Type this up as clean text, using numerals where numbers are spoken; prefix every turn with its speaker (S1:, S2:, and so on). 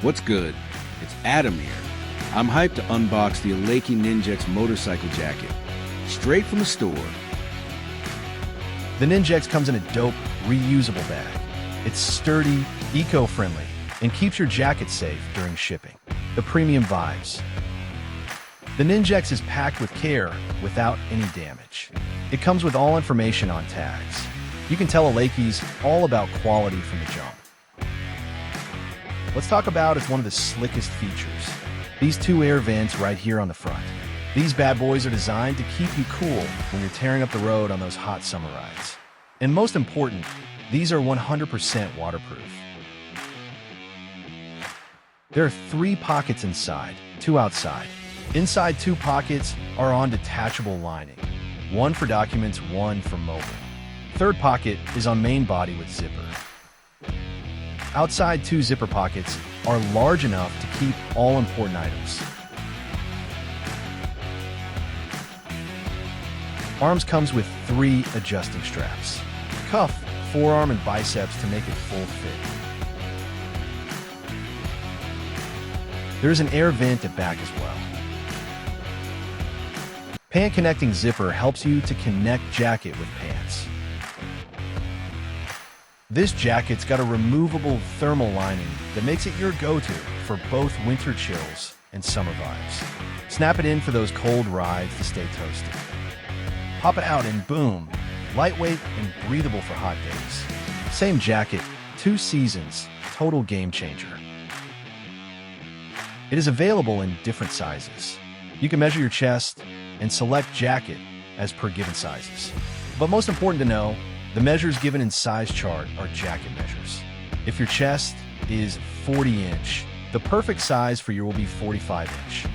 S1: What's good? It's Adam here. I'm hyped to unbox the Alayki Ninjex motorcycle jacket, straight from the store.
S2: The Ninjex comes in a dope, reusable bag. It's sturdy, eco-friendly, and keeps your jacket safe during shipping. The premium vibes. The Ninjex is packed with care without any damage. It comes with all information on tags. You can tell Alayki's all about quality from the jump. Let's talk about one of the slickest features. These two air vents right here on the front. These bad boys are designed to keep you cool when you're tearing up the road on those hot summer rides. And most important, these are 100% waterproof. There are 3 pockets inside, 2 outside. Inside 2 pockets are on detachable lining. 1 for documents, 1 for mobile. 3rd pocket is on main body with zipper. Outside 2 zipper pockets are large enough to keep all important items. Arms comes with 3 adjusting straps. Cuff, forearm, and biceps to make it full fit. There's an air vent at back as well. Pant connecting zipper helps you to connect jacket with pants. This jacket's got a removable thermal lining that makes it your go-to for both winter chills and summer vibes. Snap it in for those cold rides to stay toasted. Pop it out and boom, lightweight and breathable for hot days. Same jacket, 2 seasons, total game changer. It is available in different sizes. You can measure your chest and select jacket as per given sizes. But most important to know, the measures given in size chart are jacket measures. If your chest is 40 inch, the perfect size for you will be 45 inch.